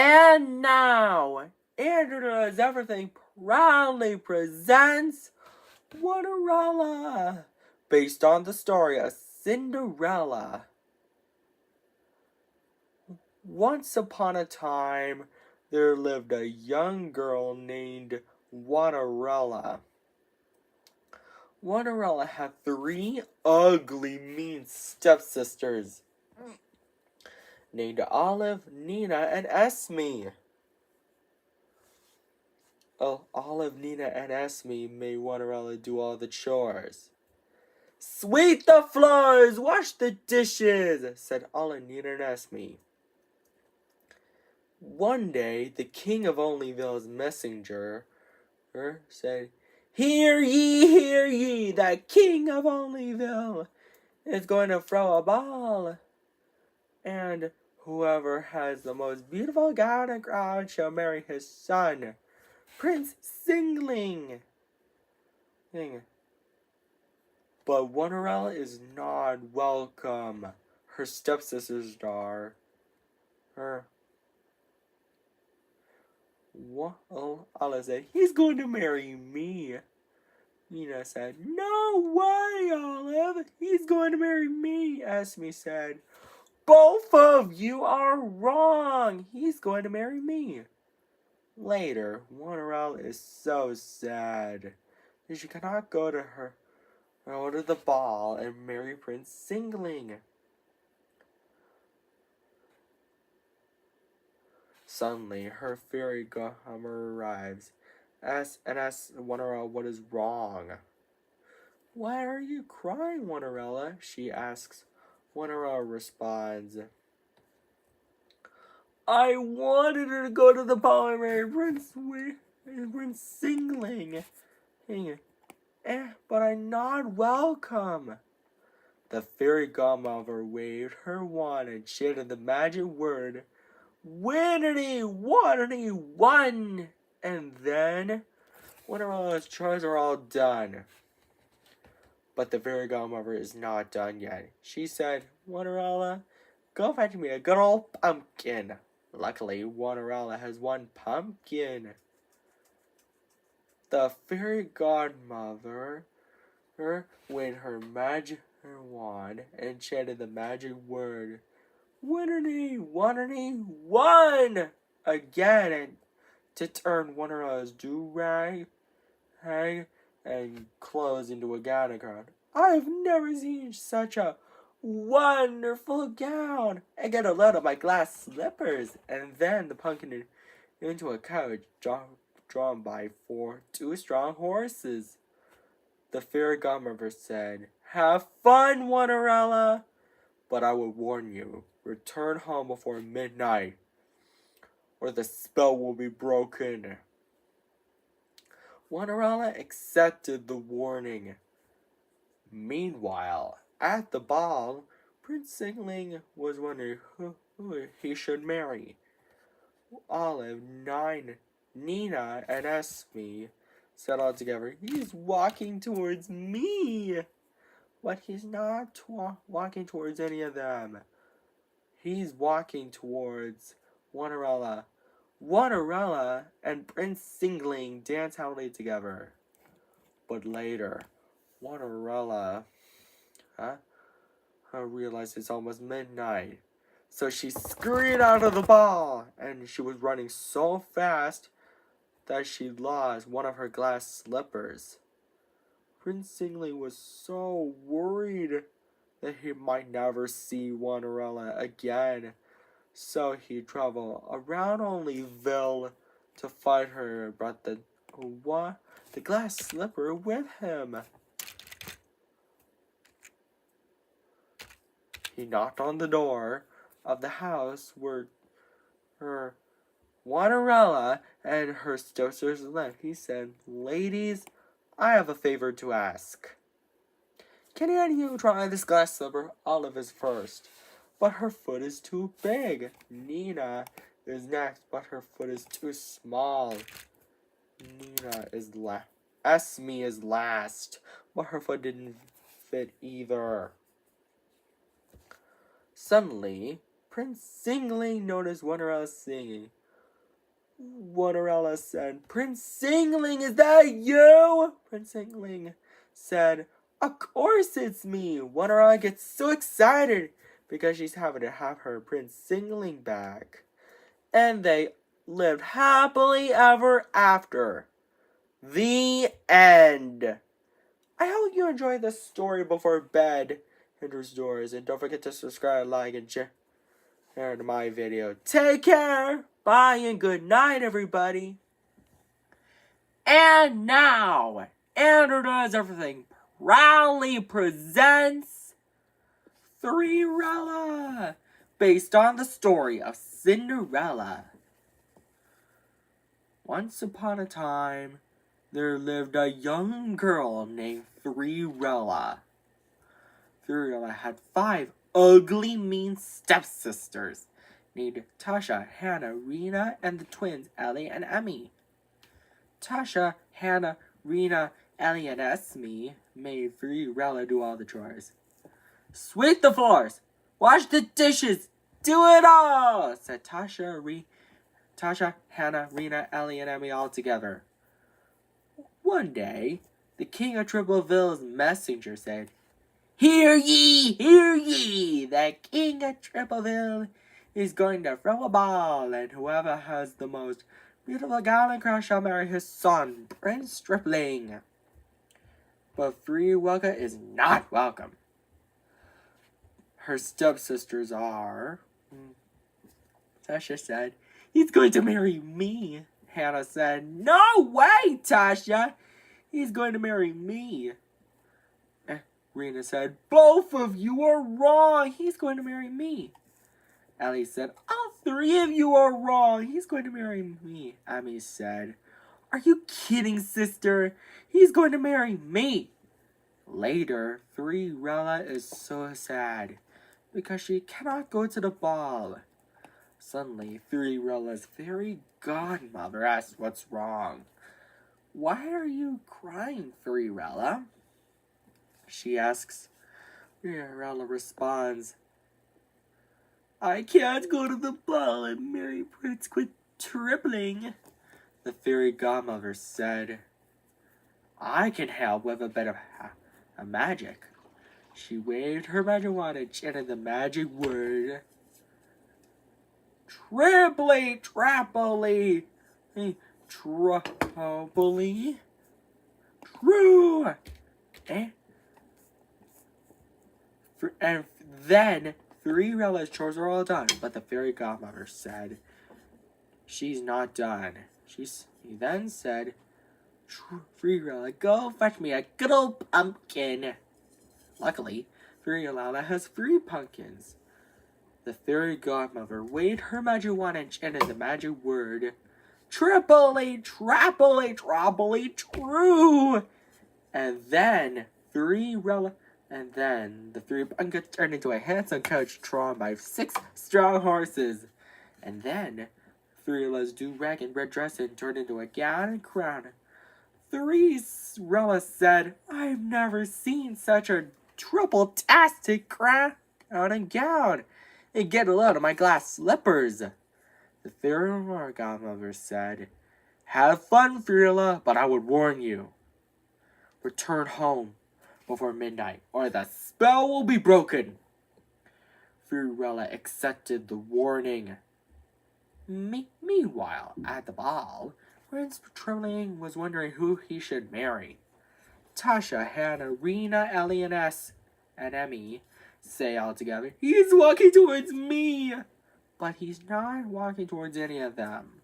And now, Andrew Does Everything proudly presents Cinderella, based on the story of Cinderella. Once upon a time, there lived a young girl named Cinderella. Cinderella had 3 ugly, mean stepsisters named Olive, Nina, and Esme. Olive, Nina, and Esme made Cinderella do all the chores. "Sweep the floors, wash the dishes," said Olive, Nina, and Esme. One day, the king of Onlyville's messenger said, hear ye, the king of Onlyville is going to throw a ball. And whoever has the most beautiful gown and crown shall marry his son, Prince Singling. But Cinderella is not welcome. Her stepsisters are. Olive said, he's going to marry me. Nina said, no way, Olive. He's going to marry me. Esme said, both of you are wrong. He's going to marry me. Later, Cinderella is so sad that she cannot go to the ball and marry Prince Singling. Suddenly, her fairy godmother arrives and asks Cinderella what is wrong. Why are you crying, Cinderella? She asks. Cinderella responds, I wanted her to go to the ball and marry Prince Singling, but I'm not welcome. The fairy godmother waved her wand and chanted the magic word, Winnity, Waterity, one! And then, Cinderella's chores are all done. But the fairy godmother is not done yet. She said, Cinderella, go fetch me a good old pumpkin. Luckily, Cinderella has one pumpkin. The fairy godmother waved her magic wand and chanted the magic word, Winnity, Waterity, one! Again, and to turn Cinderella's do-rag and clothes into a gown. I've never seen such a wonderful gown. I get a load of my glass slippers, and then the pumpkin into a carriage drawn by 2 strong horses. The fairy godmother said, have fun, Cinderella, but I will warn you, return home before midnight, or the spell will be broken. Cinderella accepted the warning. Meanwhile, at the ball, Prince Singling was wondering who he should marry. Olive, Nina, and Esme said all together, he's walking towards me. But he's not walking towards any of them. He's walking towards Cinderella. Cinderella and Prince Singling dance happily together. But later, Cinderella realized it's almost midnight. So she scurried out of the ball, and she was running so fast that she lost one of her glass slippers. Prince Singling was so worried that he might never see Cinderella again. So he traveled around Onlyville to find her and brought the glass slipper with him. He knocked on the door of the house where her Cinderella and her stepsisters lived. He said, ladies, I have a favor to ask. Can any of you try this glass slipper? Olive is first, but her foot is too big. Nina is next, but her foot is too small. Esme is last, but her foot didn't fit either. Suddenly, Prince Singling noticed Cinderella singing. Cinderella said. Prince Singling, is that you? Prince Singling said, of course it's me. Cinderella gets so excited because she's having to have her Prince Singling back. And they lived happily ever after. The end. I hope you enjoyed this story before bed enters doors. And don't forget to subscribe, like, and share to my video. Take care. Bye and good night, everybody. And now, Andrew Does Everything proudly presents Cinderella, based on the story of Cinderella. Once upon a time, there lived a young girl named Cinderella. Cinderella had 5 ugly, mean stepsisters named Tasha, Hannah, Rena, and the twins Ellie and Emmy. Tasha, Hannah, Rena, Ellie, and Esme made Cinderella do all the chores. Sweep the floors, wash the dishes, do it all, said Tasha, Hannah, Rena, Ellie, and Emmy all together. One day, the king of Tripleville's messenger said, hear ye, the king of Tripleville is going to throw a ball, and whoever has the most beautiful gown and crown shall marry his son, Prince Stripling. But Cinderella is not welcome. Her stepsisters are... Tasha said, he's going to marry me. Hannah said, no way, Tasha. He's going to marry me. Rena said, both of you are wrong. He's going to marry me. Ellie said, all 3 of you are wrong. He's going to marry me. Emmy said, are you kidding, sister? He's going to marry me. Later, Cinderella is so sad because she cannot go to the ball. Suddenly, Cinderella's fairy godmother asks what's wrong. Why are you crying, Cinderella? She asks. Cinderella responds, I can't go to the ball and marry Prince Tripling. The fairy godmother said, I can help with a bit of magic. She waved her magic wand and chanted the magic word, Triply, trappily, troubly, true. And then Cinderella's chores are all done, but the fairy godmother said, she's not done. He then said, Cinderella, go fetch me a good old pumpkin. Luckily, Cinderella has 3 pumpkins. The fairy godmother waved her magic wand and chanted the magic word, Triply, trappily, troubly, true. And then the 3 pumpkins turned into a handsome coach drawn by 6 strong horses. And then Cinderella's do-rag and red dress turned into a gown and crown. Cinderella said, I've never seen such a triple-tastic crown and gown. And get a load of my glass slippers. The fairy godmother said, have fun, Cinderella, but I would warn you. Return home before midnight, or the spell will be broken. Cinderella accepted the warning. Meanwhile, at the ball, Prince Tripling was wondering who he should marry. Tasha, Hannah, Rena, Ellie, and Emmy say all together, he's walking towards me. But he's not walking towards any of them.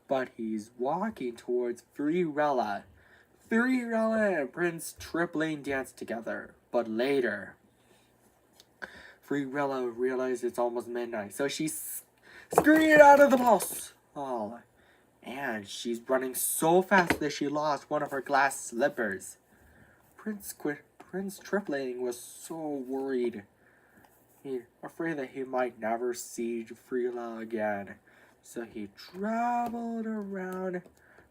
But he's walking towards Cinderella. Cinderella and Prince Tripling dance together. But later, Cinderella realized it's almost midnight, so she scurried out of the ball. And she's running so fast that she lost one of her glass slippers. Prince Tripling was so worried. He afraid that he might never see Cinderella again. So he traveled around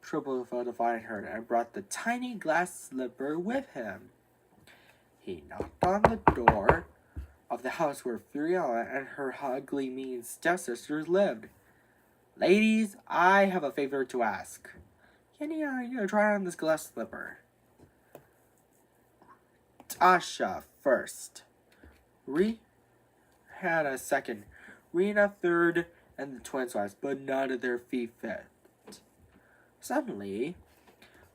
Tripleville to find her and brought the tiny glass slipper with him. He knocked on the door of the house where Cinderella and her ugly, mean stepsisters lived. Ladies, I have a favor to ask. Can you try on this glass slipper? Tasha first. Hannah second. Rena third, and the twins last, but none of their feet fit. Suddenly,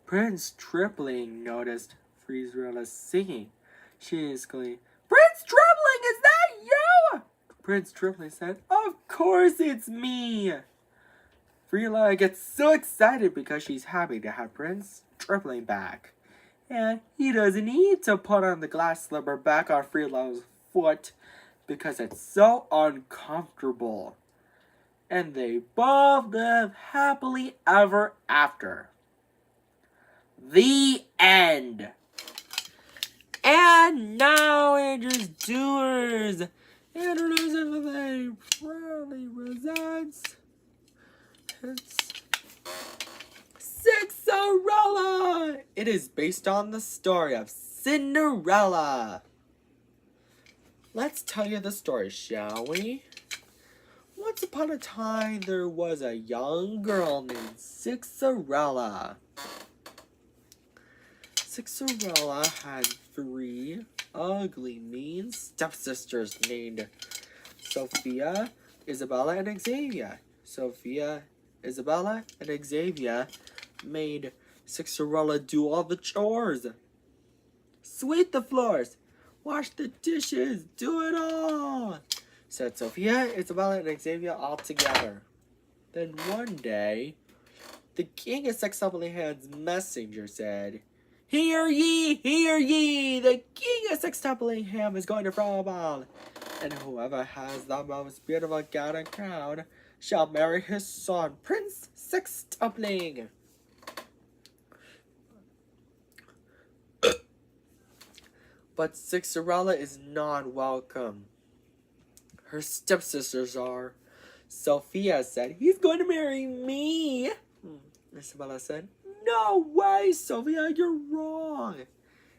Prince Tripling noticed Cinderella singing. She exclaimed, "Prince Tripling, is that you?" Prince Tripling said, "Of course it's me." Cinderella gets so excited because she's happy to have Prince Tripling back. And he doesn't need to put on the glass slipper back on Cinderella's foot because it's so uncomfortable. And they both live happily ever after. The end. And now Andrew's doers. Andrew knows everything. Proudly presents. It's Cinderella. It is based on the story of Cinderella. Let's tell you the story, shall we? Once upon a time, there was a young girl named Cinderella. Cinderella had 3 ugly, mean stepsisters named Sophia, Isabella, and Xavier. Sophia, Isabella, and Xavier made Cinderella do all the chores. Sweep the floors, wash the dishes, do it all, said Sophia, Isabella, and Xavier all together. Then one day, the king of Sextuple-Hand's messenger said, "Hear ye, hear ye! The king of Sextuple-Hand is going to throw a ball, and whoever has the most beautiful gown and crown shall marry his son, Prince Sextuple." But Cinderella is not welcome. Her stepsisters are. Sophia said, "He's going to marry me." Isabella said, "No way, Sophia, you're wrong.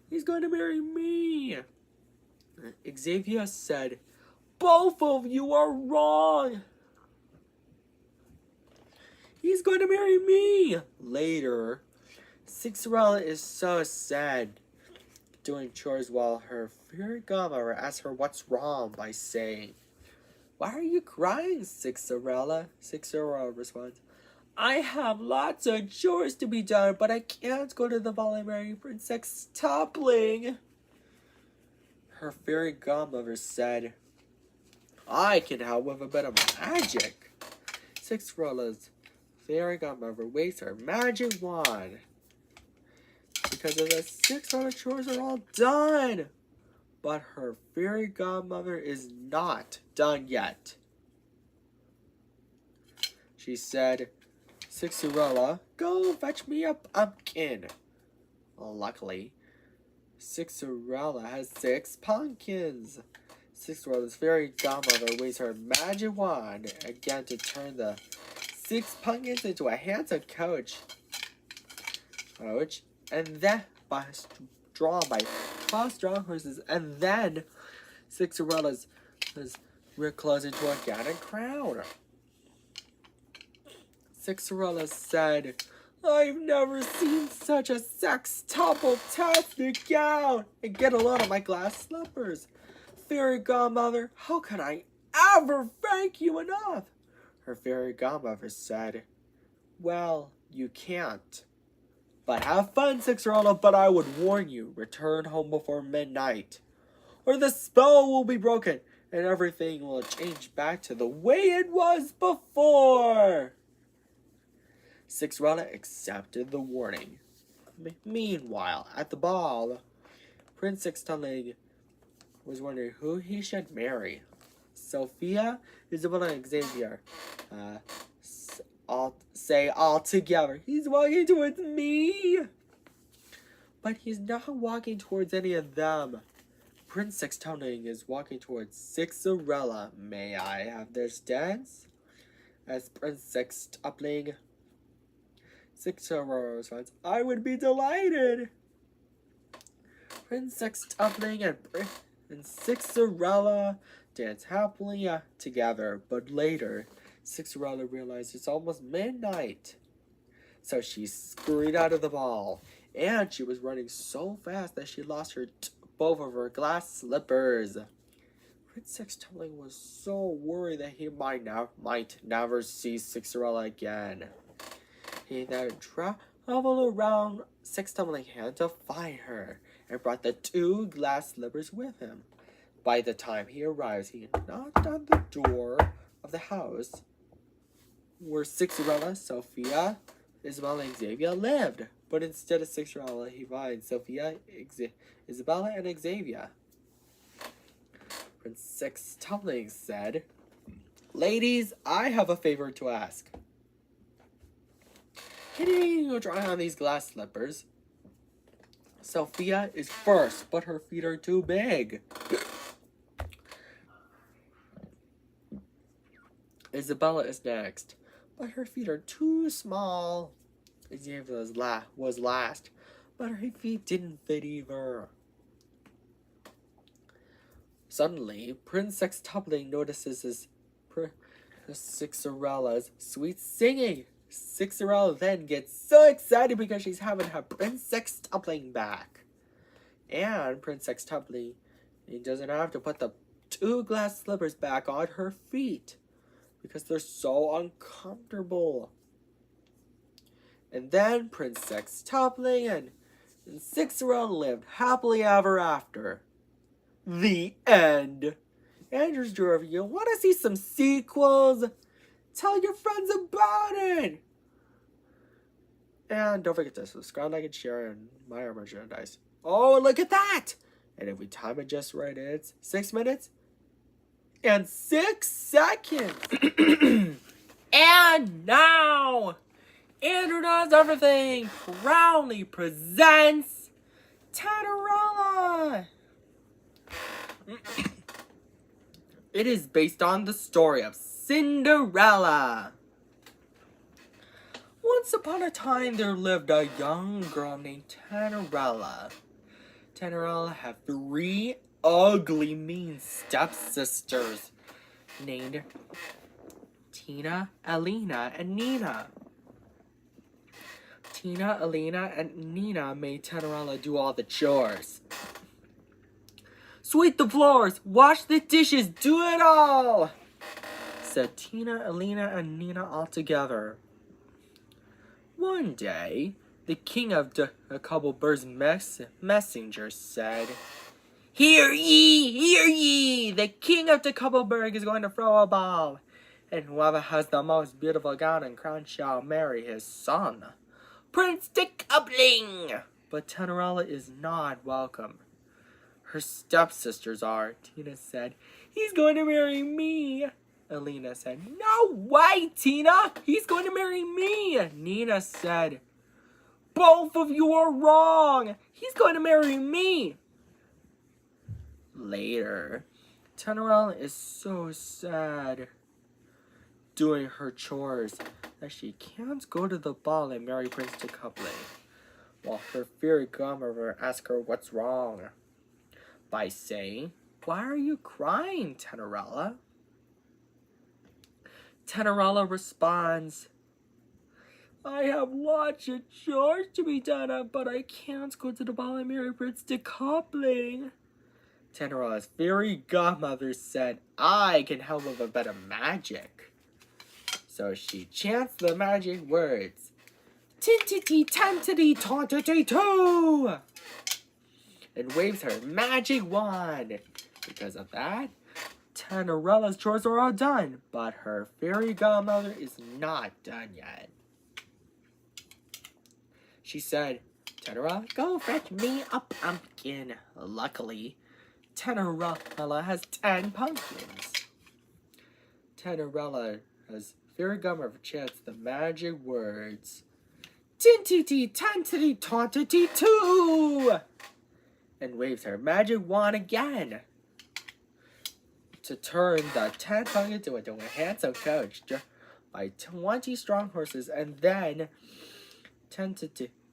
He's going to marry me." Xavier said, "Both of you are wrong. He's going to marry me." Later, Cinderella is so sad, doing chores while her fairy godmother asks her what's wrong by saying, "Why are you crying, Cinderella?" Cinderella responds, "I have lots of chores to be done, but I can't go to the ball and marry Prince Sextuple." Her fairy godmother said, "I can help with a bit of magic." Cinderella's fairy godmother waves her magic wand. Because of the 600 chores are all done. But her fairy godmother is not done yet. She said, "Cinderella, go fetch me a pumpkin." Luckily, Cinderella has 6 pumpkins. Cinderella's fairy godmother waves her magic wand again to turn the 6 pumpkins into a handsome coach. And then drawn by 12 strong horses, and then Cinderella's clothes into a gown and crown. Cinderella said, "I've never seen such a sextuple-tastic gown, and get a load of my glass slippers. Fairy godmother, how can I ever thank you enough?" Her fairy godmother said, "Well, you can't. But have fun, Cinderella, but I would warn you, return home before midnight, or the spell will be broken, and everything will change back to the way it was before." Cinderella accepted the warning. Meanwhile, at the ball, Prince Sextuple was wondering who he should marry. Sophia, Isabella, and Xavier all together, "He's walking towards me." But he's not walking towards any of them. Prince Sextuple is walking towards Cinderella. "May I have this dance?" asked Prince Sextuple. Cinderella responds, "I would be delighted." Prince Sextuple and Cinderella dance happily together, but later, Cinderella realized it's almost midnight. So she scurried out of the ball, and she was running so fast that she lost both of her glass slippers. Prince Sextumbling was so worried that he might never see Cinderella again. He then traveled around Sextumbling Hand to find her, and brought the 2 glass slippers with him. By the time he arrived, he knocked on the door of the house where Cinderella, Sophia, Isabella, and Xavier lived. But instead of Cinderella, he finds Sophia, Isabella, and Xavier. Prince Sextumbling said, "Ladies, I have a favor to ask. Can you try on these glass slippers? Sophia is first, but her feet are too big. Isabella is next, but her feet are too small. Xavier was last, but her feet didn't fit either." Suddenly, Prince Sextumbling notices Cinderella's sweet singing. Cinderella then gets so excited because she's having her Prince Sextumbling back. And Prince Sextumbling doesn't have to put the 2 glass slippers back on her feet because they're so uncomfortable. And then Prince Sextumbling and Cinderella lived happily ever after. The end. Andrew's Drew, if you want to see some sequels, tell your friends about it. And don't forget to subscribe, like, and share and buy our merchandise. Oh, look at that! And if we time it just right, it's 6 minutes and 6 seconds. And now, Andrew Does Everything proudly presents Cinderella. It is based on the story of Cinderella. Once upon a time, there lived a young girl named Cinderella. Cinderella had 3 ugly, mean stepsisters named Tina, Alina, and Nina. Tina, Alina, and Nina made Cinderella do all the chores. "Sweep the floors, wash the dishes, do it all," said Tina, Alina, and Nina all together. One day, the king of the Cobbleburg's messengers said, Hear ye! The king of the Cobbleburg is going to throw a ball, and whoever has the most beautiful gown and crown shall marry his son, Prince Sextumbling." But Cinderella is not welcome. Her stepsisters are. Tina said, "He's going to marry me." Alina said, "No way, Tina! He's going to marry me." Nina said, "Both of you are wrong! He's going to marry me." Later, Cinderella is so sad doing her chores that she can't go to the ball and marry Prince Sextumbling, while her fairy godmother asks her what's wrong by saying, "Why are you crying, Cinderella?" Cinderella responds, "I have lots of chores to be done, but I can't go to the ball and marry Prince Sextumbling." Cinderella's fairy godmother said, "I can help with a bit of magic." So she chants the magic words, "Tintity tantity tantity too," and waves her magic wand. Because of that, Cinderella's chores are all done, but her fairy godmother is not done yet. She said, "Cinderella, go fetch me a pumpkin." Luckily, Cinderella has 10 pumpkins. Cinderella's fairy godmother chants the magic words, "Tintity tantity tantity too," and waves her magic wand again to turn the 10 pumpkins into a handsome coach by 20 strong horses, and then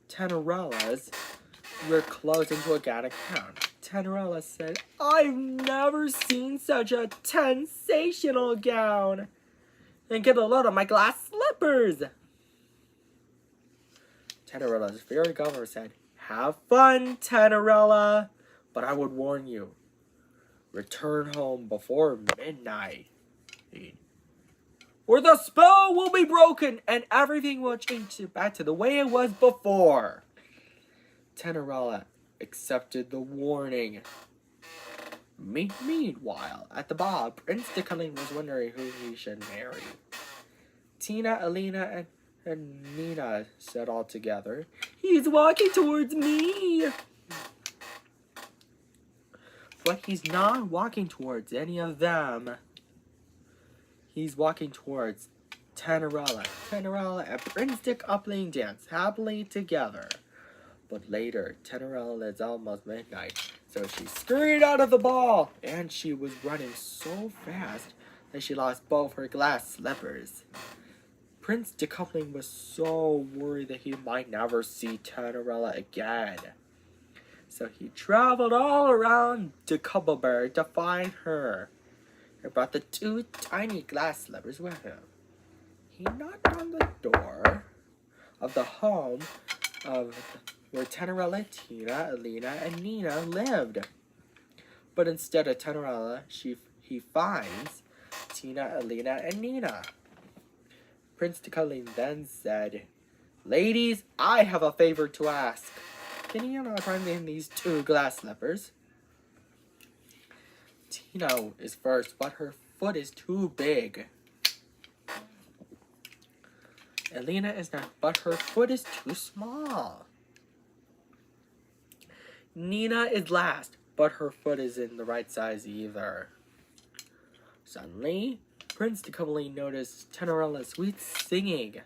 Cinderella's were closed into a gown. Cinderella said, "I've never seen such a sensational gown." and get a load of my glass slippers. Cinderella's fairy godmother said, "Have fun, Cinderella, but I would warn you, return home before midnight, or the spell will be broken and everything will change back to the way it was before." Cinderella accepted the warning. Meanwhile, at the ball, Prince Declining was wondering who he should marry. Tina, Alina, and Nina said all together, "He's walking towards me." But he's not walking towards any of them. He's walking towards Cinderella. Cinderella and Prince Declining dance happily together. But later, Cinderella, it's almost midnight, so she scurried out of the ball, and she was running so fast that she lost both her glass slippers. Prince Decoupling was so worried that he might never see Cinderella again. So he traveled all around Decoupleberg to find her, and brought the 2 tiny glass slippers with him. He knocked on the door of the home of where Cinderella, Tina, Alina, and Nina lived. But instead of Cinderella, he finds Tina, Alina, and Nina. Prince Decoupling then said, "Ladies, I have a favor to ask. Can you not find me these 2 glass slippers?" Tina is first, but her foot is too big. Alina is not, but her foot is too small. Nina is last, but her foot isn't the right size either. Suddenly, Prince Decoupling noticed Cinderella's sweet singing.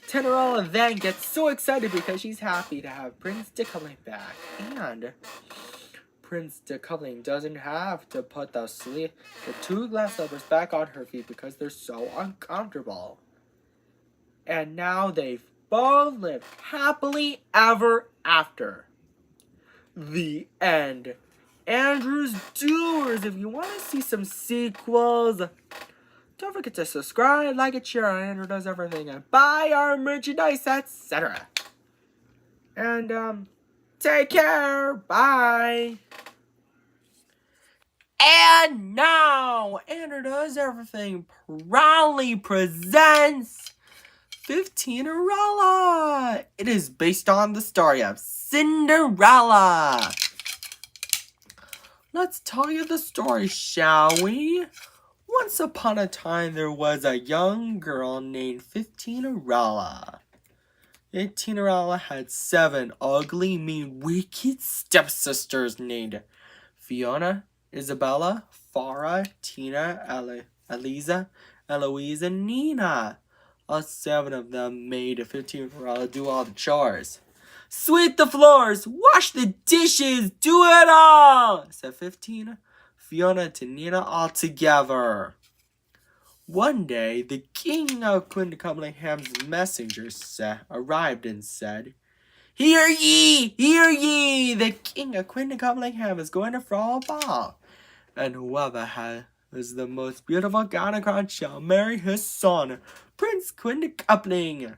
Cinderella then gets so excited because she's happy to have Prince Decoupling back, and Prince Decoupling doesn't have to put the 2 glass slippers back on her feet because they're so uncomfortable. And now they've both lived happily ever after. The end. Andrew's Doers. If you want to see some sequels, don't forget to subscribe, like, and share on Andrew Does Everything, and buy our merchandise, etc. And, take care. Bye. And now, Andrew Does Everything proudly presents 15erella. It is based on the story of Cinderella. Let's tell you the story, shall we? Once upon a time, there was a young girl named 15erella. 15erella had 7 ugly, mean, wicked stepsisters named Fiona, Isabella, Farah, Tina, Eliza, Eloise, and Nina. All 7 of them made 15erella do all the chores. "Sweep the floors, wash the dishes, do it all," said 15, Fiona to Nina all together. One day, the king of Quindicumlingham's messengers arrived and said, "Hear ye, hear ye! The king of Quindicumlingham is going to throw a ball, and whoever has the most beautiful gown and crown shall marry his son, Prince Quindicoupling."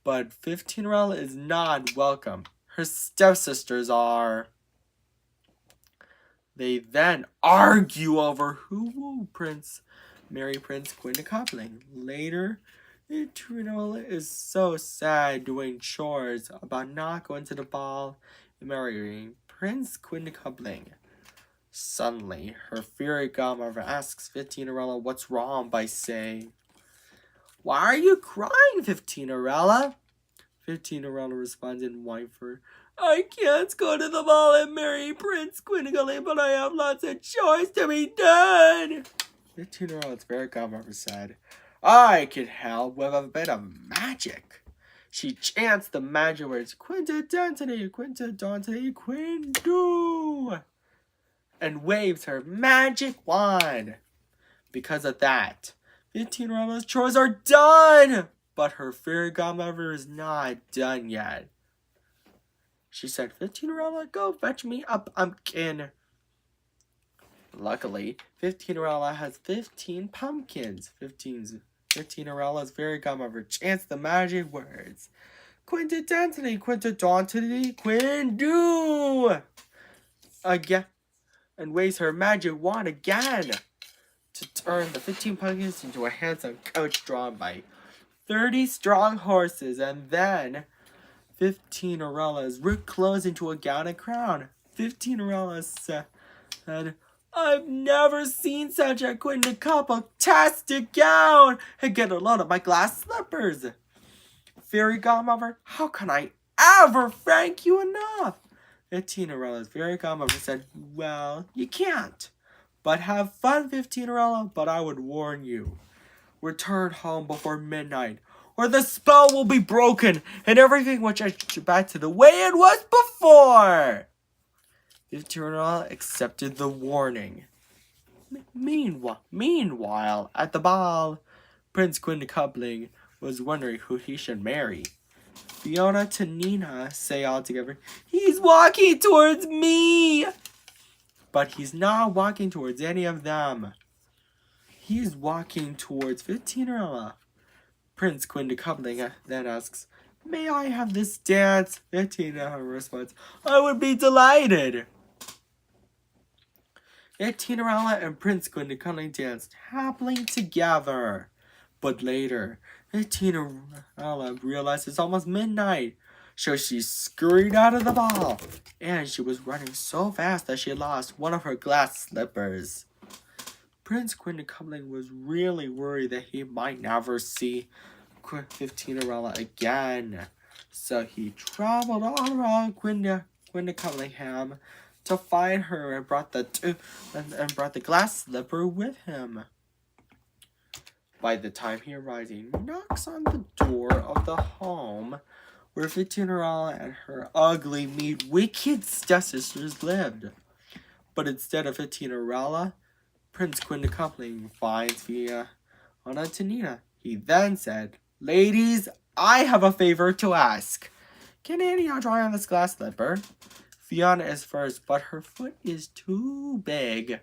But 15erella is not welcome. Her stepsisters are. They then argue over who will marry Prince Quindicoupling. Later, 15erella is so sad doing chores about not going to the ball and marrying Prince Quindicoupling. Suddenly, her fairy godmother asks 15erella what's wrong by saying, "Why are you crying, 15erella?" 15erella responds in whimper, "I can't go to the ball and marry Prince Quindicoupling, but I have lots of chores to be done." 15erella's fairy godmother said, "I can help with a bit of magic." She chants the magic words, "Quintadentity, Quintadentity, Quindu," and waves her magic wand. Because of that, 15erella's chores are done, but her fairy godmother is not done yet. She said, 15erella, go fetch me a pumpkin." Luckily, 15 has 15 pumpkins. 15 fairy godmother chants the magic words. Quintidentity, quintidontity, quindu! Again, and waves her magic wand again to turn the 15 pumpkins into a handsome coach drawn by 30 strong horses, and then 15 ripped clothes into a gown and crown. 15 said, I've never seen such a quintuple-tastic gown, and get a load of my glass slippers. Fairy godmother, how can I ever thank you enough? 15 fairy godmother said, well, you can't. But have fun, 15 but I would warn you. Return home before midnight, or the spell will be broken, and everything will change back to the way it was before. 15 accepted the warning. Meanwhile, at the ball, Prince Quintuppling was wondering who he should marry. Fiona to Nina say all together, he's walking towards me! But he's not walking towards any of them. He's walking towards 15 Prince Quintuppling then asks, may I have this dance? 15 responds, I would be delighted. 15 and Prince Quintuppling danced happily together. But later, 15 realized it's almost midnight, so she scurried out of the ball, and she was running so fast that she lost one of her glass slippers. Prince Quintuppling was really worried that he might never see 15 again, so he traveled all around Quintupplingham to find her and brought the glass slipper with him. By the time he arrives, he knocks on the door of the home where 15 and her ugly, mean, wicked stepsisters lived. But instead of 15 Prince Quintuppling finds Fiona to Nina. He then said, ladies, I have a favor to ask. Can any of you try on this glass slipper? Fiona is first, but her foot is too big.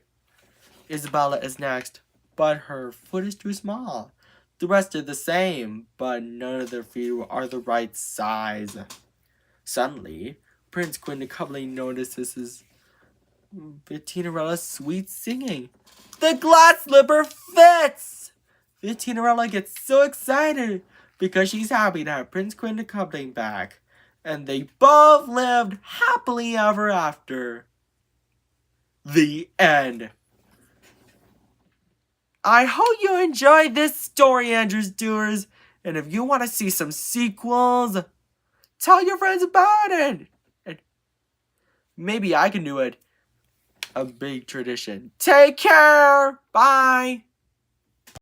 Isabella is next, but her foot is too small. The rest are the same, but none of their feet are the right size. Suddenly, Prince Quintuppling notices 15 sweet singing. The glass slipper fits! 15 gets so excited because she's happy to have Prince Quintuppling back. And they both lived happily ever after. The end. I hope you enjoyed this story, Andrews Doers. And if you want to see some sequels, tell your friends about it. And maybe I can do it. A big tradition. Take care. Bye.